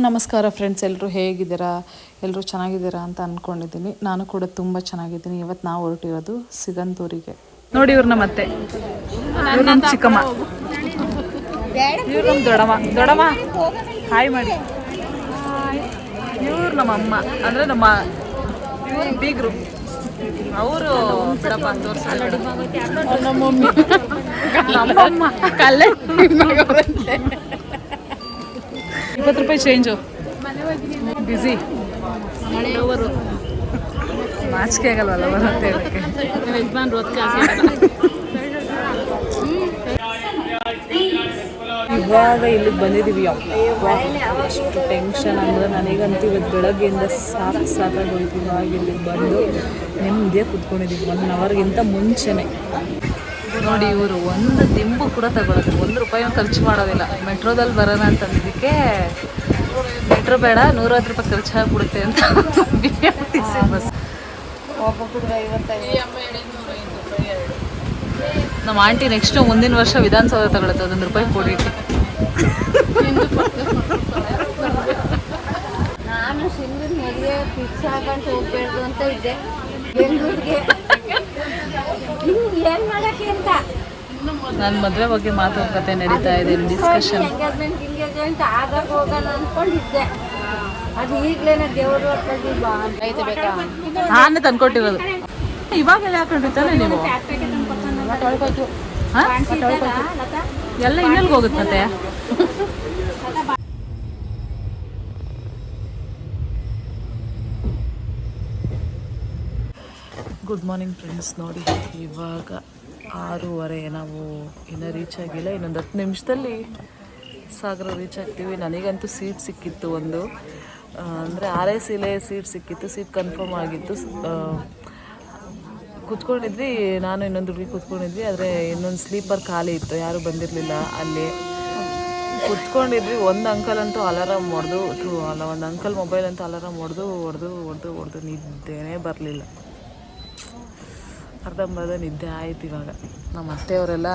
ನಮಸ್ಕಾರ ಫ್ರೆಂಡ್ಸ್, ಎಲ್ಲರೂ ಹೇಗಿದ್ದೀರಾ? ಎಲ್ಲರೂ ಚೆನ್ನಾಗಿದ್ದೀರಾ ಅಂತ ಅಂದ್ಕೊಂಡಿದ್ದೀನಿ. ನಾನು ಕೂಡ ತುಂಬ ಚೆನ್ನಾಗಿದ್ದೀನಿ. ಇವತ್ತು ನಾವು ಹೊರಟಿರೋದು ಸಿಗಂದೂರಿಗೆ. ನೋಡಿ ಇವ್ರನ್ನ ಮತ್ತೆ ಇವ್ರು ನಮ್ಮ ಚಿಕ್ಕಮ್ಮ, ಇವ್ರು ನಮ್ಮ ದೊಡಮ್ಮ ಹಾಯ್ ಮಾಡಿ. ಇವ್ರು ನಮ್ಮ ಅಮ್ಮ ಅಂದರೆ ನಮ್ಮ ಇವ್ರು ಬೀಗರು, ಅವರು ಬಿಡಪ್ಪ ತೋರಿಸ್ತಾರೆ. ನಮ್ಮಮ್ಮ ಕಲ್ಲೆ 20 ರೂಪಾಯಿ ಚೇಂಜು. ಬ್ಯುಸಿ ನಾಚಿಕೆ ಆಗಲ್ವಲ್ಲ ಬರುತ್ತೆ ಹೇಳಕ್ಕೆ. ಇವಾಗ ಇಲ್ಲಿಗೆ ಬಂದಿದ್ದೀವಿ. ಅಷ್ಟು ಟೆನ್ಷನ್ ಅಂದರೆ ನನಗಂತೂ ಇವತ್ತು ಬೆಳಗ್ಗೆಯಿಂದ ಸಾಕಾಗೋಯ್ತು. ಇವಾಗ ಇಲ್ಲಿಗೆ ಬಂದು ನೆಮ್ಮದಿಯಾಗಿ ಕೂತ್ಕೊಂಡಿದ್ದೀವಿ 1 ಅವರ್ಗಿಂತ ಮುಂಚೆನೆ. ನೋಡಿ ಇವರು ಒಂದು ದಿಂಬು ಕೂಡ ತಗೊಳ್ಳೋದು, 1 ರೂಪಾಯಿ ಖರ್ಚು ಮಾಡೋದಿಲ್ಲ. ಮೆಟ್ರೋದಲ್ಲಿ ಬರೋಣ ಅಂತಂದಿದ್ದಕ್ಕೆ ಮೆಟ್ರೋ ಬೇಡ 110 ರೂಪಾಯಿ ಖರ್ಚು ಆಗಿಬಿಡುತ್ತೆ ಅಂತ ಬಸ್. ನಮ್ಮ ಆಂಟಿ ನೆಕ್ಸ್ಟು ಮುಂದಿನ ವರ್ಷ ವಿಧಾನಸೌಧ ತಗೊಳುತ್ತೆ, 1 ರೂಪಾಯಿ ಕೊಡಿ. ನಾನು ಸಿಂಧೂರ್ ಮದುವೆ ಫಿಕ್ಸ್ ಆಗಂತ ಹೋಗ್ಬೇಡ್ದು ಅಂತ ಇದ್ದೆ ಬೆಂಗಳೂರಿಗೆ. ಏನು ಮಾಡೋಕ್ಕೆ ಅಂತ ನನ್ನ ಮದುವೆ ಬಗ್ಗೆ ಮಾತುಕತೆ ನಡೀತಾ ಇದೆ, ಡಿಸ್ಕಷನ್. ಎಂಗೇಜ್ಮೆಂಟ್ ಆಗಾಗ ಹೋಗೋಣ ಅಂದ್ಕೊಂಡಿದ್ದೆ. ಅದು ಈಗಲೇನೆ ದೇವರು ಬೇಕಾ ನಾನೇ ತಂದ್ಕೊಟ್ಟಿರೋದು. ಇವಾಗೆಲ್ಲ ಹಾಕೊಂಡಿರ್ತಾನೆ ನೀವು ಎಲ್ಲ ಇನ್ನೆಲ್ಗೆ ಹೋಗುತ್ತೆ ಮತ್ತೆ. Good morning friends. ನೋಡಿ ಇವಾಗ 6:30, ನಾವು ಇನ್ನೂ ರೀಚ್ ಆಗಿಲ್ಲ. ಇನ್ನೊಂದು 10 ನಿಮಿಷದಲ್ಲಿ ಸಾಗರ ರೀಚ್ ಆಗ್ತೀವಿ. ನನಗಂತೂ ಸೀಟ್ ಸಿಕ್ಕಿತ್ತು ಒಂದು, ಅಂದರೆ RSCಲೇ ಸೀಟ್ ಸಿಕ್ಕಿತ್ತು. ಸೀಟ್ ಕನ್ಫರ್ಮ್ ಆಗಿತ್ತು. ಕೂತ್ಕೊಂಡಿದ್ವಿ, ನಾನು ಇನ್ನೊಂದು ಹುಡುಗಿ ಕೂತ್ಕೊಂಡಿದ್ವಿ. ಆದರೆ ಇನ್ನೊಂದು ಸ್ಲೀಪರ್ ಖಾಲಿ ಇತ್ತು, ಯಾರೂ ಬಂದಿರಲಿಲ್ಲ. ಅಲ್ಲಿ ಕೂತ್ಕೊಂಡಿದ್ವಿ. ಒಂದು ಅಂಕಲ್ ಅಂತೂ ಅಲಾರಾಮ್ ಹೊಡೆದು ಒಂದು ಅಂಕಲ್ ಮೊಬೈಲ್ ಅಂತೂ ಅಲಾರಾಮ್ ಹೊಡೆದು ನಿದ್ದೆನೇ ಬರಲಿಲ್ಲ. ಅರ್ಧಂಬರ್ಧ ನಿದ್ದೆ ಆಯ್ತು. ಇವಾಗ ನಮ್ಮ ಅತ್ತೆಯವರೆಲ್ಲ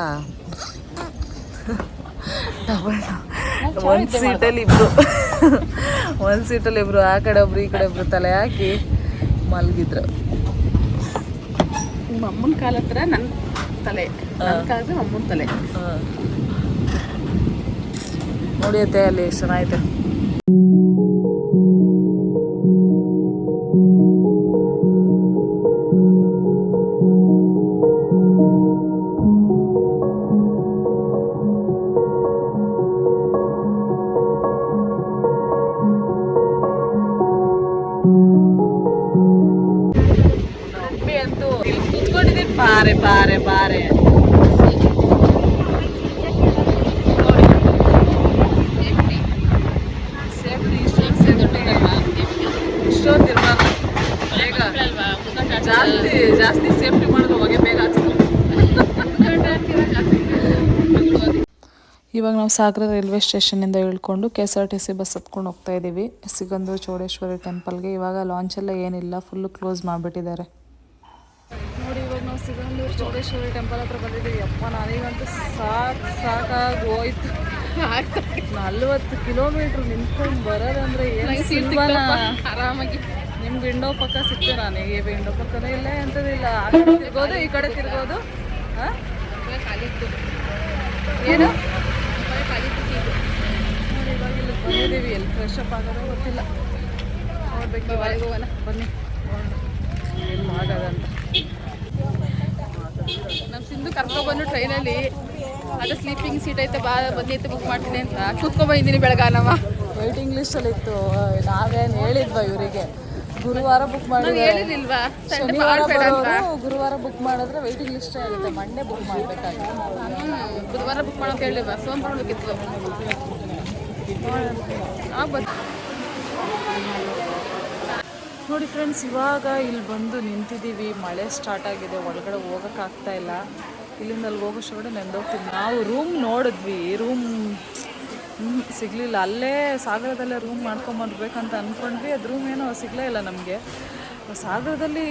ಒಂದು ಸೀಟಲ್ಲಿ ಇಬ್ಬರು ಆ ಕಡೆ ಒಬ್ರು ಈ ಕಡೆ ಒಬ್ರು ತಲೆ ಹಾಕಿ ಮಲಗಿದ್ರು. ನಿಮ್ಮ ಅಮ್ಮನ ಕಾಲ ಹತ್ರ ನನ್ನ ತಲೆ, ನನ್ನ ಕಾಲದ ಅಮ್ಮನ ತಲೆ. ನೋಡಿ ಅತ್ತೆ ಅಲ್ಲಿ ಎಷ್ಟು ಚೆನ್ನಾಗೈತೆ. ಬಾರೆ ಬಾರೆ ಬಾರೆ ಜಾಸ್ತಿ ಸೇಫ್ಟಿ ಮಾಡೋದು ಹೋಗಿ ಬೇಗ ಇವಾಗ ನಾವು ಸಾಗರ ರೈಲ್ವೆ ಸ್ಟೇಷನಿಂದ ಇಳ್ಕೊಂಡು KSRTC ಬಸ್ ಹತ್ಕೊಂಡು ಹೋಗ್ತಾ ಇದ್ದೀವಿ ಸಿಗಂದೂರು ಚೌಡೇಶ್ವರಿ ಟೆಂಪಲ್ಗೆ. ಇವಾಗ ಲಾಂಚೆಲ್ಲ ಏನಿಲ್ಲ, ಫುಲ್ಲು ಕ್ಲೋಸ್ ಮಾಡಿಬಿಟ್ಟಿದ್ದಾರೆ. ನೋಡಿ ಇವಾಗ ನಾವು ಸಿಗಂದೂರು ಚೌಡೇಶ್ವರಿ ಟೆಂಪಲ್ ಹತ್ರ ಬಂದಿದ್ದೀವಿ. ಅಪ್ಪ ನನಗಂತೂ ಸಾಕಾಗಿ ಹೋಯ್ತು. 40 ಕಿಲೋಮೀಟ್ರ್ ನಿಂತ್ಕೊಂಡು ಬರೋದಂದ್ರೆ ಏನು ಆರಾಮಾಗಿ ನಿಮ್ಮ ವಿಂಡೋ ಪಕ್ಕ ಸಿಕ್ತು. ನನಗೆ ವಿಂಡೋ ಪಕ್ಕನೇ ಇಲ್ಲ, ಎಂಥದಿಲ್ಲ. ಆ ಕಡೆ ತಿರ್ಗೋದು ಈ ಕಡೆ ತಿರ್ಗೋದು. ಏನು ನೋಡಿ ಇವಾಗ ಇಲ್ಲಿ ಬಂದಿದ್ದೀವಿ. ಎಲ್ಲಿ ಫ್ರೆಶ್ ಅಪ್ ಆಗೋದು ಗೊತ್ತಿಲ್ಲ, ನೋಡ್ಬೇಕು. ಹೋಗೋಣ ಬನ್ನಿ, ಏನು ಆಗೋದಂತ. ನಮ್ಮ ಸಿಂಧು ಕರ್ಕೊಬಂದು ಟ್ರೈನಲ್ಲಿ ಅದು ಸ್ಲೀಪಿಂಗ್ ಸೀಟ್ ಐತೆ, ಬನ್ನಿ ಐತೆ ಬುಕ್ ಮಾಡ್ತೀನಿ ಅಂತ ಕೂತ್ಕೊಬಂದಿದ್ದೀನಿ. ಬೆಳಗಾನವ ವೆಯ್ಟಿಂಗ್ ಲಿಸ್ಟಲ್ಲಿ ಇತ್ತು. ನಾವೇನು ಹೇಳಿದ್ವಾ ಇವರಿಗೆ? ಗುರುವಾರ ಬುಕ್ ಮಾಡಿದ್ರೆ ಹೇಳಿಲ್ವಾ? ಶನಿವಾರ ಗುರುವಾರ ಬುಕ್ ಮಾಡಿದ್ರೆ ವೆಯ್ಟಿಂಗ್ ಲಿಸ್ಟ್ ಆಗುತ್ತೆ. ಮಂಡೇ ಬುಕ್ ಮಾಡಬೇಕಾಗುತ್ತೆ. ಬುಧವಾರ ಬುಕ್ ಮಾಡೋಕೆ ಹೇಳಿಲ್ವಾ? ಸೋಮವಾರ ಬೇಕಿತ್ತು. ನೋಡಿ ಫ್ರೆಂಡ್ಸ್, ಇವಾಗ ಇಲ್ಲಿ ಬಂದು ನಿಂತಿದ್ದೀವಿ. ಮಳೆ ಸ್ಟಾರ್ಟ್ ಆಗಿದೆ, ಒಳಗಡೆ ಹೋಗೋಕ್ಕಾಗ್ತಾ ಇಲ್ಲ. ಇಲ್ಲಿಂದ ಅಲ್ಲಿ ಹೋಗೋಷ್ಟೊಳಗಡೆ ನೆಂದೋಗ್ತೀವಿ. ನಾವು ರೂಮ್ ನೋಡಿದ್ವಿ, ರೂಮ್ ಸಿಗಲಿಲ್ಲ. ಅಲ್ಲೇ ಸಾಗರದಲ್ಲೇ ರೂಮ್ ಮಾಡ್ಕೊಂಬರ್ಬೇಕಂತ ಅಂದ್ಕೊಂಡ್ವಿ. ಅದು ರೂಮ್ ಏನೋ ಸಿಗಲೇ ಇಲ್ಲ ನಮಗೆ. ಸಾಗರದಲ್ಲಿ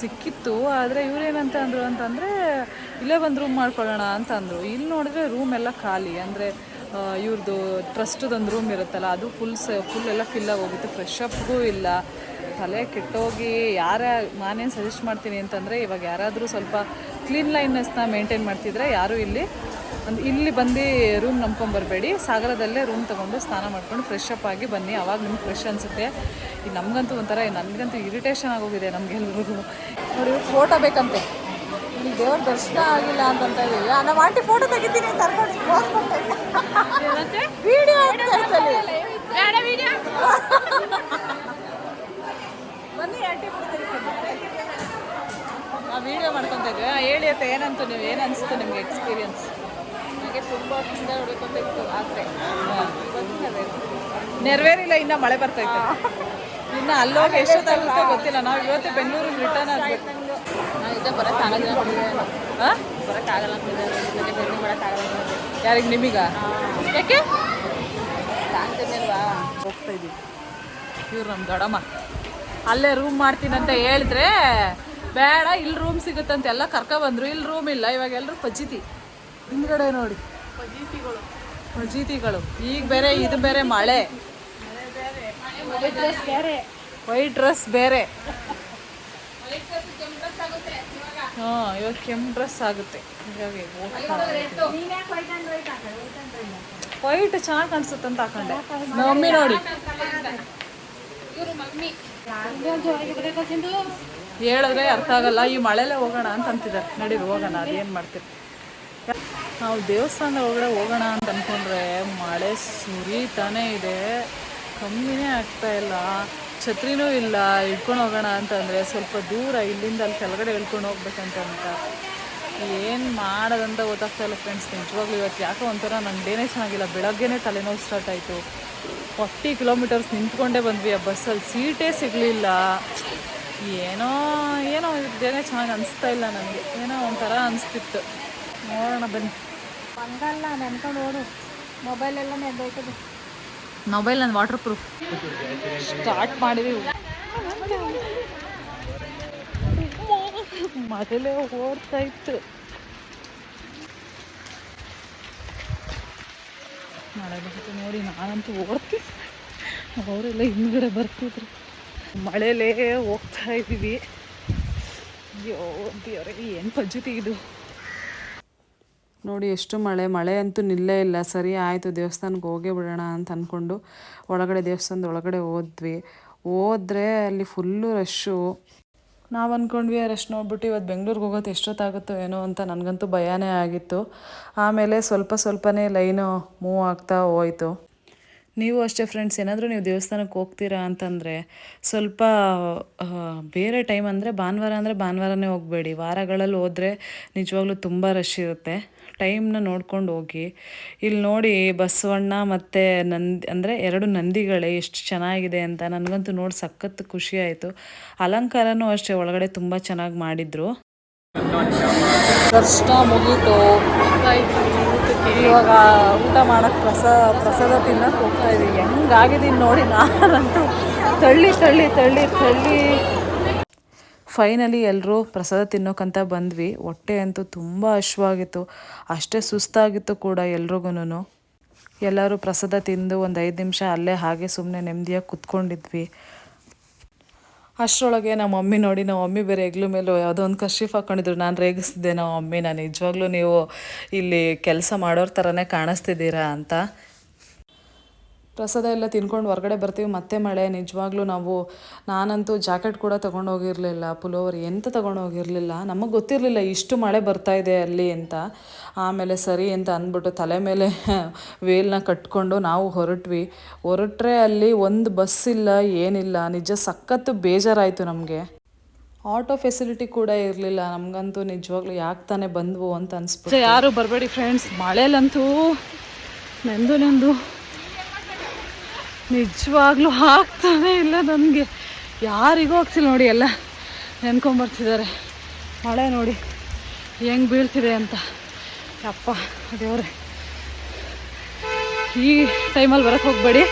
ಸಿಕ್ಕಿತ್ತು, ಆದರೆ ಇವರೇನಂತ ಅಂದರು ಅಂತಂದರೆ ಇಲ್ಲೇ ಬಂದು ರೂಮ್ ಮಾಡ್ಕೊಳ್ಳೋಣ ಅಂತ ಅಂದರು. ಇಲ್ಲಿ ನೋಡಿದ್ರೆ ರೂಮ್ ಎಲ್ಲ ಖಾಲಿ. ಅಂದರೆ ಇವ್ರದ್ದು ಟ್ರಸ್ಟದೊಂದು ರೂಮ್ ಇರುತ್ತಲ್ಲ ಅದು ಫುಲ್ ಎಲ್ಲ ಫಿಲ್ಲಾಗಿ ಹೋಗುತ್ತೆ. ಫ್ರೆಶ್ ಅಪ್ಗೂ ಇಲ್ಲ, ತಲೆ ಕೆಟ್ಟೋಗಿ ನಾನೇನು ಸಜೆಸ್ಟ್ ಮಾಡ್ತೀನಿ ಅಂತಂದರೆ ಇವಾಗ ಯಾರಾದರೂ ಸ್ವಲ್ಪ ಕ್ಲೀನ್ ಲೈನ್ನೆಸ್ನ ಮೇಂಟೈನ್ ಮಾಡ್ತಿದ್ರೆ ಯಾರೂ ಇಲ್ಲಿ ಬಂದು ರೂಮ್ ನಂಬ್ಕೊಂಬರ್ಬೇಡಿ. ಸಾಗರದಲ್ಲೇ ರೂಮ್ ತೊಗೊಂಡು ಸ್ನಾನ ಮಾಡ್ಕೊಂಡು ಫ್ರೆಶ್ ಅಪ್ ಆಗಿ ಬನ್ನಿ, ಆವಾಗ ನಿಮ್ಗೆ ಫ್ರೆಶ್ ಅನಿಸುತ್ತೆ. ಈಗ ನಮಗಂತೂ ನನಗಂತೂ ಇರಿಟೇಷನ್ ಆಗೋಗಿದೆ ನಮಗೆಲ್ರಿಗೂ. ನೋಡಿ ಫೋಟೋ ಬೇಕಂತೆ, ಇಲ್ಲಿ ದೇವ್ರ ದರ್ಶನ ಆಗಿಲ್ಲ ಅಂತಂತ ಇದೀವಿ. ನಮ್ಮ ಆಂಟಿ ಫೋಟೋ ತೆಗಿತೀನಿ ಅಂತ ಬನ್ನಿ ಆಂಟಿ ನಾವು ವೀಡಿಯೋ ಮಾಡ್ಕೊತಾ ಇದ್ವಿ. ಹೇಳಿ ಅಂತ ಏನಂತ ನೀವು ಏನು ಅನಿಸ್ತು ನಿಮಗೆ ಎಕ್ಸ್ಪೀರಿಯನ್ಸ್? ನನಗೆ ತುಂಬ ಚಂದ ಹೊಡ್ಕೊಂತ ಇತ್ತು ಆಸೆ, ನೆರವೇರಿಲ್ಲ, ಇನ್ನು ಮಳೆ ಬರ್ತೈತೆ. ಇನ್ನು ಅಲ್ಲೋಗಿ ಎಷ್ಟೊತ್ತಾಗುತ್ತೋ ಗೊತ್ತಿಲ್ಲ. ನಾವು ಇವತ್ತು ಬೆಂಗಳೂರಿಗೆ ರಿಟರ್ನ್ ಆಗಬೇಕು. ನಾನು ಇದ್ದೆ ಬರೋಕ್ಕಾಗಲ್ಲ ಅಂತಿದ್ದೆ, ಹಾಂ ಬರೋಕ್ಕಾಗಲ್ಲ ಅಂತಿದ್ದೆ, ಜರ್ನಿ ಮಾಡೋಕ್ಕಾಗಲ್ಲ ಅಂತಿದ್ದೆ. ಯಾರಿಗೆ ನಿಮಗ? ಯಾಕೆ ಕಾಣ್ತಿರ್ಲಿಲ್ವಾ? ಹೋಗ್ತಾ ಇದ್ದೀವಿ. ಇವ್ರು ನಮ್ಮ ದೊಡ್ಡಮ್ಮ ಅಲ್ಲೇ ರೂಮ್ ಮಾಡ್ತೀನಂತ ಹೇಳಿದ್ರೆ ಬೇಡ, ಇಲ್ಲಿ ರೂಮ್ ಸಿಗುತ್ತಂತೆ ಎಲ್ಲ ಕರ್ಕೊಬಂದ್ರು. ಇಲ್ಲಿ ರೂಮ್ ಇಲ್ಲ. ಇವಾಗ ಎಲ್ಲರೂ ಫಜೀತಿ ಹಿಂದ್ಗಡೆ ನೋಡಿ, ಫಜೀತಿಗಳು. ಈಗ ಬೇರೆ ಇದು ಬೇರೆ ಮಳೆ, ವೈಟ್ ಡ್ರೆಸ್ ಬೇರೆ. ಹಾಂ, ಇವಾಗ ಕೆಂಪು ಡ್ರೆಸ್ ಆಗುತ್ತೆ. ಹೀಗಾಗಿ ವೈಟ್ ಚೆನ್ನಾಗಿ ಕಾಣಿಸುತ್ತೆ ಅಂತ ಹಾಕೊಂಡೆ. ಮಮ್ಮಿ ನೋಡಿ ಹೇಳಿದ್ರೆ ಅರ್ಥ ಆಗಲ್ಲ. ಈ ಮಳೆಲೇ ಹೋಗೋಣ ಅಂತ ಅಂತಿದ್ದಾರೆ. ನಡೀರಿ ಹೋಗೋಣ, ಅದೇನು ಮಾಡ್ತೀರಿ. ನಾವು ದೇವಸ್ಥಾನದ ಒಳಗಡೆ ಹೋಗೋಣ ಅಂತ ಅಂದ್ಕೊಂಡ್ರೆ ಮಳೆ ಸುರಿತಾನೇ ಇದೆ, ಕಮ್ಮಿನೇ ಆಗ್ತಾ ಇಲ್ಲ. ಛತ್ರಿನೂ ಇಲ್ಲ. ಇಟ್ಕೊಂಡು ಹೋಗೋಣ ಅಂತಂದರೆ ಸ್ವಲ್ಪ ದೂರ, ಇಲ್ಲಿಂದ ಅಲ್ಲಿ ಕೆಳಗಡೆ ಇಳ್ಕೊಂಡು ಹೋಗ್ಬೇಕಂತ ಏನು ಮಾಡೋದಂತ ಗೊತ್ತಾಗ್ತಾ ಇಲ್ಲ ಫ್ರೆಂಡ್ಸ್. ನಿಜವಾಗ್ಲೂ ಇವತ್ತು ಯಾಕೋ ಒಂಥರ ನನಗೇನೇ ಚೆನ್ನಾಗಿಲ್ಲ. ಬೆಳಗ್ಗೆನೇ ತಲೆನೋವು ಸ್ಟಾರ್ಟ್ ಆಯಿತು. 40 ಕಿಲೋಮೀಟರ್ಸ್ ನಿಂತ್ಕೊಂಡೇ ಬಂದ್ವಿ ಆ ಬಸ್ಸಲ್ಲಿ, ಸೀಟೇ ಸಿಗಲಿಲ್ಲ. ಏನೋ ಇದೇನೇ ಚೆನ್ನಾಗಿ ಅನಿಸ್ತಾ ಇಲ್ಲ ನನಗೆ, ಏನೋ ಒಂಥರ ಅನಿಸ್ತಿತ್ತು. ನೋಡೋಣ ಬನ್ನಿ. ಹಂಗಲ್ಲ ನೆನ್ಕೊಂಡು ಓಡು, ಮೊಬೈಲೆಲ್ಲ ನೆದ್ದೋಯ್ತದೆ. ಮೊಬೈಲ್ ನನ್ನ ವಾಟರ್ ಪ್ರೂಫ್. ಸ್ಟಾರ್ಟ್ ಮಾಡಿದ್ವಿ, ಮನೇಲೇ ಓಡ್ತಾ ಇತ್ತು. ಮಳೆ ಬರುತ್ತೆ ನೋಡಿ, ನಾನಂತೂ ಓಡ್ತೀನಿ, ಅವರೆಲ್ಲ ಹಿಂದ್ಗಡೆ ಬರ್ತಿದ್ರು. ಮಳೆಲೇ ಹೋಗ್ತಾ ಇದ್ದೀವಿ. ಅಯ್ಯೋ ದೇವರೇ, ಏನು ಪಜ್ಜುತಿ ಇದು ನೋಡಿ. ಎಷ್ಟು ಮಳೆ ಅಂತೂ ನಿಲ್ಲೇ ಇಲ್ಲ. ಸರಿ ಆಯಿತು, ದೇವಸ್ಥಾನಕ್ಕೆ ಹೋಗೇ ಬಿಡೋಣ ಅಂತ ಅಂದ್ಕೊಂಡು ದೇವಸ್ಥಾನದ ಒಳಗಡೆ ಹೋದ್ರೆ ಅಲ್ಲಿ ಫುಲ್ಲು ರಶ್ಶು. ನಾವು ಅಂದ್ಕೊಂಡ್ವಿ ಆ ರಶ್ ನೋಡ್ಬಿಟ್ಟು ಇವತ್ತು ಬೆಂಗಳೂರಿಗೆ ಹೋಗೋದು ಎಷ್ಟೊತ್ತಾಗುತ್ತೋ ಏನೋ ಅಂತ ನನಗಂತೂ ಭಯನೇ ಆಗಿತ್ತು. ಆಮೇಲೆ ಸ್ವಲ್ಪನೇ ಲೈನು ಮೂವ್ ಆಗ್ತಾ ಹೋಯಿತು. ನೀವು ಅಷ್ಟೇ ಫ್ರೆಂಡ್ಸ್, ಏನಾದರೂ ನೀವು ದೇವಸ್ಥಾನಕ್ಕೆ ಹೋಗ್ತೀರಾ ಅಂತಂದರೆ ಸ್ವಲ್ಪ ಬೇರೆ ಟೈಮ್ ಅಂದರೆ ಭಾನುವಾರನೇ ಹೋಗಬೇಡಿ. ವಾರಗಳಲ್ಲಿ ಹೋದರೆ ನಿಜವಾಗ್ಲೂ ತುಂಬ ರಶ್ ಇರುತ್ತೆ. ಟೈಮ್ನ ನೋಡ್ಕೊಂಡು ಹೋಗಿ. ಇಲ್ಲಿ ನೋಡಿ ಬಸವಣ್ಣ ಮತ್ತು ಎರಡು ನಂದಿಗಳೇ ಎಷ್ಟು ಚೆನ್ನಾಗಿದೆ ಅಂತ ನನಗಂತೂ ನೋಡಿ ಸಖತ್ತು ಖುಷಿ ಆಯಿತು. ಅಲಂಕಾರನೂ ಅಷ್ಟೇ ಒಳಗಡೆ ತುಂಬ ಚೆನ್ನಾಗಿ ಮಾಡಿದರು. ದರ್ಶನ ಮುಗೀತು. ಇವಾಗ ಊಟ ಮಾಡೋಕ್ಕೆ ಪ್ರಸಾದ ತಿನ್ನೋಕ್ಕೆ ಹೋಗ್ತಾ ಇದ್ದೀವಿ. ಹೆಂಗಾಗಿದ್ದೀನಿ ನೋಡಿ, ನಾನಂತೂ ತಳ್ಳಿ ಫೈನಲಿ ಎಲ್ಲರೂ ಪ್ರಸಾದ ತಿನ್ನೋಕ್ಕಂತ ಬಂದ್ವಿ. ಹೊಟ್ಟೆ ಅಂತೂ ತುಂಬ ಹಶ್ವಾಗಿತ್ತು, ಅಷ್ಟೇ ಸುಸ್ತಾಗಿತ್ತು ಕೂಡ ಎಲ್ರಿಗೂ. ಎಲ್ಲರೂ ಪ್ರಸಾದ ತಿಂದು ಒಂದು 5 ನಿಮಿಷ ಅಲ್ಲೇ ಹಾಗೆ ಸುಮ್ಮನೆ ನೆಮ್ಮದಿಯಾಗಿ ಕುತ್ಕೊಂಡಿದ್ವಿ. ಅಷ್ಟರೊಳಗೆ ನಮ್ಮ ಮಮ್ಮಿ ನೋಡಿ, ನಮ್ಮ ಮಮ್ಮಿ ಬೇರೆ ಹೆಗ್ಲು ಮೇಲೆ ಯಾವುದೋ ಒಂದು ಕರ್ಶೀಫ್ ಹಾಕ್ಕೊಂಡಿದ್ರು. ನಾನು ರೇಗಿಸ್ತಿದ್ದೆ ನಮ್ಮ ಮಮ್ಮಿನ, ನಿಜವಾಗ್ಲೂ ನೀವು ಇಲ್ಲಿ ಕೆಲಸ ಮಾಡೋರ ಥರನೇ ಕಾಣಿಸ್ತಿದ್ದೀರಾ ಅಂತ. ಪ್ರಸಾದ ಎಲ್ಲ ತಿನ್ಕೊಂಡು ಹೊರಗಡೆ ಬರ್ತೀವಿ, ಮತ್ತೆ ಮಳೆ. ನಿಜವಾಗ್ಲೂ ನಾನಂತೂ ಜಾಕೆಟ್ ಕೂಡ ತೊಗೊಂಡೋಗಿರಲಿಲ್ಲ, ಪುಲೋವರ್ ಎಂತ ತೊಗೊಂಡೋಗಿರಲಿಲ್ಲ. ನಮಗೆ ಗೊತ್ತಿರಲಿಲ್ಲ ಇಷ್ಟು ಮಳೆ ಬರ್ತಾಯಿದೆ ಅಲ್ಲಿ ಅಂತ. ಆಮೇಲೆ ಸರಿ ಅಂತ ಅಂದ್ಬಿಟ್ಟು ತಲೆ ಮೇಲೆ ವೇಲ್ನ ಕಟ್ಕೊಂಡು ನಾವು ಹೊರಟ್ರೆ ಅಲ್ಲಿ ಒಂದು ಬಸ್ ಇಲ್ಲ, ಏನಿಲ್ಲ. ನಿಜ ಸಖತ್ತು ಬೇಜಾರಾಯಿತು ನಮಗೆ. ಆಟೋ ಫೆಸಿಲಿಟಿ ಕೂಡ ಇರಲಿಲ್ಲ. ನಮಗಂತೂ ನಿಜವಾಗ್ಲೂ ಯಾಕೆ ತಾನೇ ಬಂದ್ವು ಅಂತ ಅನಿಸ್ಬಿಟ್ಟು. ಯಾರು ಬರಬೇಡಿ ಫ್ರೆಂಡ್ಸ್, ಮಳೆಲಂತೂ ನೆಂದು ನಿಜವಾಗ್ಲೂ ಆಗ್ತಾನೇ ಇಲ್ಲ ನನಗೆ. ಯಾರಿಗೂ ಆಗ್ತಿಲ್ಲ ನೋಡಿ, ಎಲ್ಲ ನೆನ್ಕೊಂಬರ್ತಿದ್ದಾರೆ. ಮಳೆ ನೋಡಿ ಹೆಂಗೆ ಬೀಳ್ತಿದೆ ಅಂತ. ಅಪ್ಪ ದೇವ್ರೆ, ಈ ಟೈಮಲ್ಲಿ ಬರೋಕ್ಕೆ ಹೋಗಬೇಡಿ.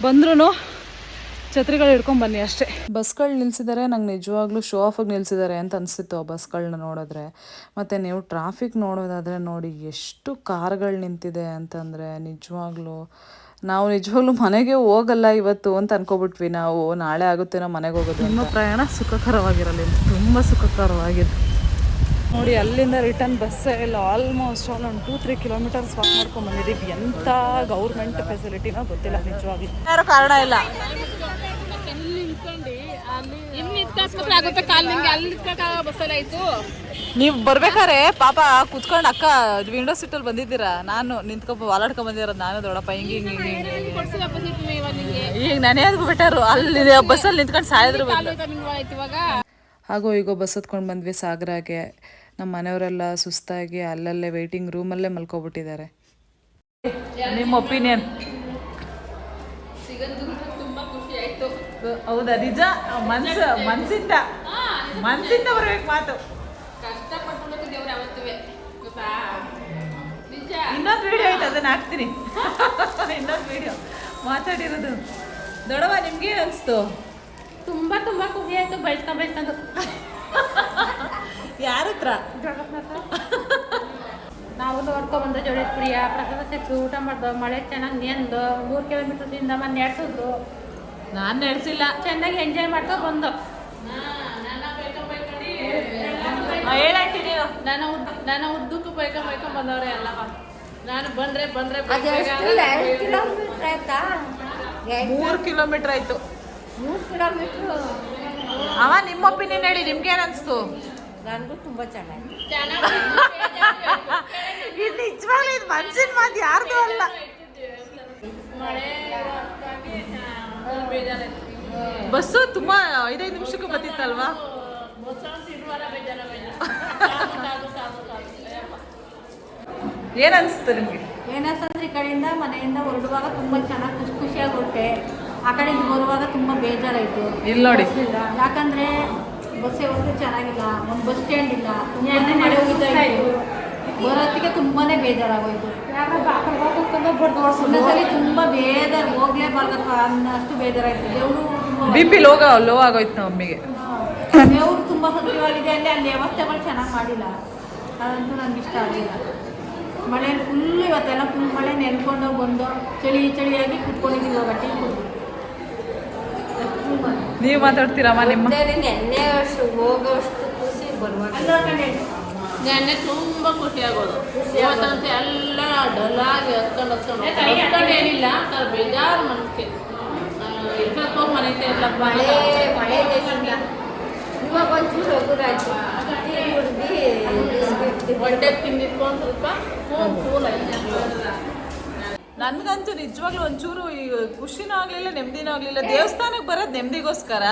ಬಂದ್ರೂ ಛತ್ರಿಗಳು ಹಿಡ್ಕೊಂಡು ಬನ್ನಿ ಅಷ್ಟೇ. ಬಸ್ಗಳು ನಿಲ್ಸಿದ್ದಾರೆ, ನಂಗೆ ನಿಜವಾಗ್ಲೂ ಶೋ ಆಫಿಗೆ ನಿಲ್ಸಿದ್ದಾರೆ ಅಂತ ಅನಿಸ್ತಿತ್ತು ಆ ಬಸ್ಗಳನ್ನ ನೋಡಿದ್ರೆ. ಮತ್ತು ನೀವು ಟ್ರಾಫಿಕ್ ನೋಡೋದಾದರೆ ನೋಡಿ ಎಷ್ಟು ಕಾರ್ಗಳು ನಿಂತಿದೆ ಅಂತಂದರೆ ನಿಜವಾಗ್ಲೂ ನಾವು ಮನೆಗೆ ಹೋಗಲ್ಲ ಇವತ್ತು ಅಂತ ಅನ್ಕೊಬಿಟ್ವಿ. ನಾವು ನಾಳೆ ಆಗುತ್ತೇನೋ ಮನೆಗೆ ಹೋಗೋದು. ನಿಮ್ಮ ಪ್ರಯಾಣ ಸುಖಕರವಾಗಿರಲಿ, ತುಂಬ ಸುಖಕರವಾಗಿದೆ ನೋಡಿ. ಅಲ್ಲಿಂದ ರಿಟರ್ನ್ ಬಸ್ಸೇ ಇಲ್ಲ. ಆಲ್ಮೋಸ್ಟ್ ಆಲ್ ಒಂದು 2-3 ಕಿಲೋಮೀಟರ್ಸ್ ವಾಕ್ ಮಾಡ್ಕೊಂಡು ಬಂದಿದ್ದೀವಿ. ಎಂಥ ಗೌರ್ಮೆಂಟ್ ಫೆಸಿಲಿಟಿನೋ ಗೊತ್ತಿಲ್ಲ ನಿಜವಾಗಿ. ಯಾರು ಕಾರಣ ಇಲ್ಲ. ನೀವು ಬರ್ಬೇಕಾರೆ ಪಾಪ ಕುತ್ಕೊಂಡು ಅಕ್ಕ ವಿಂಡೋ ಸೀಟಲ್ಲಿ ಬಂದಿದ್ದೀರಾ, ನಾನು ವಾಲಾಡ್ಕೊಂಡ್ ಬಂದಿರೋದು ನಾನು ದೊಡ್ಡಪ್ಪ ಹಿಂಗೆ ಈಗ ನಾನೇ ಅದು ಬೆಟರು. ಅಲ್ಲಿ ಬಸ್ಸಲ್ಲಿ ನಿಂತ್ಕೊಂಡು ಸಾಯಿದ್ರು. ಹಾಗೋ ಈಗೋ ಬಸ್ ಹತ್ಕೊಂಡು ಬಂದ್ವಿ ಸಾಗರಾಗೆ. ನಮ್ಮ ಮನೆಯವರೆಲ್ಲ ಸುಸ್ತಾಗಿ ಅಲ್ಲಲ್ಲೇ ವೇಟಿಂಗ್ ರೂಮಲ್ಲೇ ಮಲ್ಕೊಬಿಟ್ಟಿದ್ದಾರೆ. ನಿಮ್ಮ ಒಪಿನಿಯನ್? ಹೌದಾ? ನಿಜ, ಮನ್ಸಿಂದ ಬರ್ಬೇಕು ಮಾತು. ಇನ್ನೊಂದು ವಿಡಿಯೋ ಐತೆ, ಅದನ್ನ ಹಾಕ್ತೀನಿ. ಇನ್ನೊಂದು ವಿಡಿಯೋ ಮಾತಾಡಿರೋದು. ದೊಡ್ಡವ ನಿಮ್ಗೆ ಅನಿಸ್ತು? ತುಂಬ ಖುಷಿ ಆಯ್ತು. ಬೈಸ್ಕೊಂಡು ಯಾರ ಹತ್ರ? ನಾವು ನೋಡ್ಕೊಂಡ್ ಬಂದು ಜೋಳೇಶ್ವರಿಯ ಪ್ರಸಾದ ಸಿಕ್ಕು ಊಟ ಮಾಡ್ದು, ಮಳೆ ಚೆನ್ನಾಗಿ ನೆಂದು 3 ಕಿಲೋಮೀಟರ್ದಿಂದ ಮನೆ ನಡೆಸಿದ್ರು. ನಾನು ನಡೆಸಿಲ್ಲ, ಚೆನ್ನಾಗಿ ಎಂಜಾಯ್ ಮಾಡ್ಕೊ ಬಂದು. ಹೇಳಾಯ್ತು ನೀವು. ನಾನು ಉದ್ದಕ್ಕೂ ಬೈಕೊಂಡ್ ಬಂದವ್ರೆ ಅಲ್ಲವ. ನಾನು ಬಂದ್ರೆ 3 ಕಿಲೋಮೀಟರ್ ಆಯ್ತು. 3 ಕಿಲೋಮೀಟ್ರು. ಅವ ನಿಮ್ಮ ಒಪಿನಿಯನ್ ಹೇಳಿ, ನಿಮ್ಗೆ ಏನ್ ಅನ್ಸ್ತು? ನನಗೂ ತುಂಬ ಚೆನ್ನಾಗಿ. ಇದು ನಿಜವಾಗ್ಲೂ ಇದು ಮನ್ಸಿನ ಮಾತು, ಯಾರ್ದು ಅಲ್ಲ. ಬಸ್ಸು ತುಂಬಾ 5-5 ನಿಮಿಷಕ್ಕೂ ಬರ್ತಿತ್ತಲ್ವಾ? ಏನ್ ಅನ್ಸ್ತು ನಿಮ್ಗೆ? ಏನಂತಂದ್ರೆ ಈ ಕಡೆಯಿಂದ ಮನೆಯಿಂದ ಹೊರಡುವಾಗ ತುಂಬಾ ಚೆನ್ನಾಗಿ ಖುಷಿಯಾಗಿ ಹೊರಟೆ. ಆ ಕಡೆಯಿಂದ ಬರುವಾಗ ತುಂಬ ಬೇಜಾರಾಯಿತು. ಇಲ್ಲಿ ನೋಡಿ, ಯಾಕಂದರೆ ಬಸ್ ವ್ಯವಸ್ಥೆ ಚೆನ್ನಾಗಿಲ್ಲ, ಒಂದು ಬಸ್ ಸ್ಟ್ಯಾಂಡ್ ಇಲ್ಲ, ತುಂಬಾ ಮಳೆ ಹೋಗ್ತಾ ಇತ್ತು. ಬರೋತ್ತಿಗೆ ತುಂಬಾ ಬೇಜಾರಾಗೋಯ್ತು. ಒಂದೊಂದ್ಸಲಿ ತುಂಬ ಬೇಜಾರು, ಹೋಗ್ಲೇಬಾರ್ದಪ್ಪ ಅನ್ನಷ್ಟು ಬೇಜಾರಾಯಿತು. ದೇವರು BP ಲೋ ಆಗೋಯ್ತು ನಮ್ಮ ಮಮ್ಮಿಗೆ. ದೇವರು ತುಂಬ ಸತ್ಯವಾಗಿದೆ. ಅಲ್ಲಿ ವ್ಯವಸ್ಥೆಗಳು ಚೆನ್ನಾಗಿ ಮಾಡಿಲ್ಲ, ಅದಂತೂ ನನಗೆ ಇಷ್ಟ ಆಗಲಿಲ್ಲ. ಮಳೆಯಲ್ಲಿ ಫುಲ್ ಇವತ್ತೆಲ್ಲ ಫುಲ್ ಮಳೆ ನೆನ್ಕೊಂಡು ಬಂದು ಚಳಿಯಾಗಿ ಕುತ್ಕೊಂಡಿದ್ದೀವಿ. ಇವಾಗ ಟೀ ಕುಡಿದು ನೀವು ಮಾತಾಡ್ತೀರಮ್ಮ? ನಿಮ್ಮ ನೆನ್ನೆ ಅಷ್ಟು ಹೋಗೋಷ್ಟು ಖುಷಿ ಬರುವಾಗ ನೆನ್ನೆ ತುಂಬ ಖುಷಿ ಆಗೋದು. ಇವತ್ತಂತ ಎಲ್ಲ ಡಲ್ಲಾಗಿ ಹತ್ಕೊಂಡು ಏನಿಲ್ಲ, ಬೇಜಾರು ಮನಕ್ಕೆ ಹೋಗಿ ಮನೆ ಇಲ್ಲ. ಮಳೆ ದೇಶದಿಂದ ಇವಾಗ ಒಂಚೂರು ಹೋಗುರಾಜು ಹೊಟ್ಟೆ ತಿಂದಿಟ್ಕೊಂಡು ಸ್ವಲ್ಪ ಕೂಲ್ ಆಯ್ತು. ನನ್ಗಂತೂ ನಿಜವಾಗ್ಲೂ ಒಂಚೂರು ಈ ಖುಷಿನೂ ಆಗಲಿಲ್ಲ, ನೆಮ್ಮದಿನೂ ಆಗಲಿಲ್ಲ. ದೇವಸ್ಥಾನಕ್ಕೆ ಬರೋದು ನೆಮ್ಮದಿಗೋಸ್ಕರ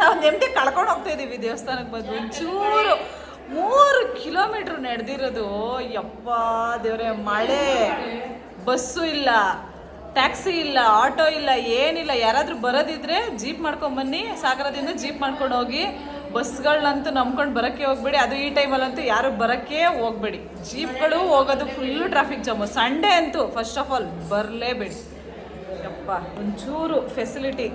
ನಾವು ನೆಮ್ಮದಿ ಕಳ್ಕೊಂಡು ಹೋಗ್ತಾ ಇದ್ದೀವಿ. ದೇವಸ್ಥಾನಕ್ಕೆ ಬಂದು ಒಂಚೂರು 3 ಕಿಲೋಮೀಟ್ರ್ ನಡೆದಿರೋದು. ಯಪ್ಪ ದೇವ್ರೆ, ಮಳೆ, ಬಸ್ಸು ಇಲ್ಲ, ಟ್ಯಾಕ್ಸಿ ಇಲ್ಲ, ಆಟೋ ಇಲ್ಲ, ಏನಿಲ್ಲ. ಯಾರಾದರೂ ಬರೋದಿದ್ರೆ ಜೀಪ್ ಮಾಡ್ಕೊಂಬನ್ನಿ, ಸಾಗರದಿಂದ ಜೀಪ್ ಮಾಡ್ಕೊಂಡು ಹೋಗಿ. ಬಸ್ಗಳನ್ನಂತೂ ನಂಬ್ಕೊಂಡು ಬರೋಕ್ಕೆ ಹೋಗ್ಬೇಡಿ. ಅದು ಈ ಟೈಮಲ್ಲಂತೂ ಯಾರು ಬರೋಕ್ಕೆ ಹೋಗ್ಬೇಡಿ. ಜೀಪ್ಗಳು ಹೋಗೋದು ಫುಲ್ಲು ಟ್ರಾಫಿಕ್ ಜಾಮು. ಸಂಡೇ ಅಂತೂ ಫಸ್ಟ್ ಆಫ್ ಆಲ್ ಬರಲೇಬೇಡಿ. ಯಪ್ಪ, ಒಂಚೂರು ಫೆಸಿಲಿಟಿ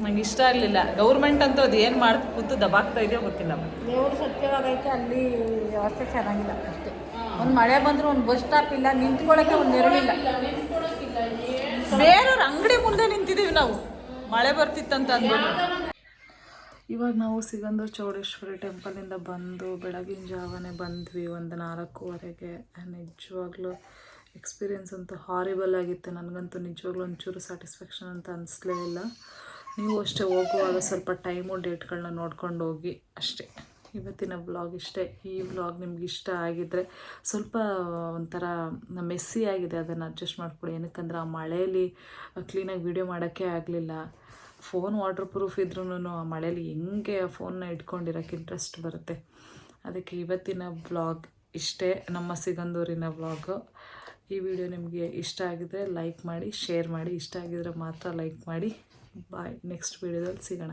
ನಂಗೆ ಇಷ್ಟ ಆಗಲಿಲ್ಲ. ಗೌರ್ಮೆಂಟ್ ಅಂತೂ ಅದು ಏನು ಮಾಡಿ ಕೂತು ದಬಾಗ್ತಾ ಇದೆಯೋ ಗೊತ್ತಿಲ್ಲ. ದೇವರು ಸತ್ಯವಾಗೈತೆ, ಅಲ್ಲಿ ವ್ಯವಸ್ಥೆ ಚೆನ್ನಾಗಿಲ್ಲ ಅಷ್ಟೇ. ಒಂದು ಮಳೆ ಬಂದರೂ ಒಂದು ಬಸ್ ಸ್ಟಾಪ್ ಇಲ್ಲ, ನಿಂತ್ಕೊಳ್ಳೋಕ್ಕೆ ಒಂದು ನೆರಳಿಲ್ಲ. ಬೇರೆಯವ್ರ ಅಂಗಡಿ ಮುಂದೆ ನಿಂತಿದ್ದೀವಿ ನಾವು, ಮಳೆ ಬರ್ತಿತ್ತಂತ ಅಂದ್ಬಿಟ್ಟು. ಇವಾಗ ನಾವು ಸಿಗಂದೂರು ಚೌಡೇಶ್ವರಿ ಟೆಂಪಲಿಂದ ಬಂದು ಬೆಳಗಿನ ಜಾವನೇ ಬಂದ್ವಿ, ಒಂದು 4:15ಗೆ. ನಿಜವಾಗ್ಲೂ ಎಕ್ಸ್ಪೀರಿಯೆನ್ಸ್ ಅಂತೂ ಹಾರಿಬಲ್ ಆಗಿತ್ತು. ನನಗಂತೂ ನಿಜವಾಗ್ಲೂ ಒಂಚೂರು ಸ್ಯಾಟಿಸ್ಫ್ಯಾಕ್ಷನ್ ಅಂತ ಅನಿಸ್ಲೇ ಇಲ್ಲ. ನೀವು ಅಷ್ಟೇ ಹೋಗುವಾಗ ಸ್ವಲ್ಪ ಟೈಮು ಡೇಟ್ಗಳನ್ನ ನೋಡ್ಕೊಂಡು ಹೋಗಿ ಅಷ್ಟೇ. ಇವತ್ತಿನ ವ್ಲಾಗ್ ಇಷ್ಟೇ. ಈ ವ್ಲಾಗ್ ನಿಮ್ಗೆ ಇಷ್ಟ ಆಗಿದ್ದರೆ ಸ್ವಲ್ಪ ಒಂಥರ ಮೆಸ್ಸಿ ಆಗಿದೆ, ಅದನ್ನು ಅಡ್ಜಸ್ಟ್ ಮಾಡ್ಕೊಳ್ಳಿ. ಏನಕ್ಕಂದ್ರೆ ಆ ಮಳೆಯಲ್ಲಿ ಕ್ಲೀನಾಗಿ ವೀಡಿಯೋ ಮಾಡೋಕ್ಕೆ ಆಗಲಿಲ್ಲ. ಫೋನ್ ವಾಟರ್ ಪ್ರೂಫ್ ಇದ್ರೂ ಆ ಮಳೇಲಿ ಹೆಂಗೆ ಫೋನ್ನ ಇಟ್ಕೊಂಡಿರೋಕ್ಕೆ ಇಂಟ್ರೆಸ್ಟ್ ಬರುತ್ತೆ. ಅದಕ್ಕೆ ಇವತ್ತಿನ ವ್ಲಾಗ್ ಇಷ್ಟೇ, ನಮ್ಮ ಸಿಗಂದೂರಿನ ವ್ಲಾಗು. ಈ ವಿಡಿಯೋ ನಿಮಗೆ ಇಷ್ಟ ಆಗಿದರೆ ಲೈಕ್ ಮಾಡಿ, ಶೇರ್ ಮಾಡಿ. ಇಷ್ಟ ಆಗಿದರೆ ಮಾತ್ರ ಲೈಕ್ ಮಾಡಿ. ಬಾಯ್, ನೆಕ್ಸ್ಟ್ ವಿಡಿಯೋದಲ್ಲಿ ಸಿಗೋಣ.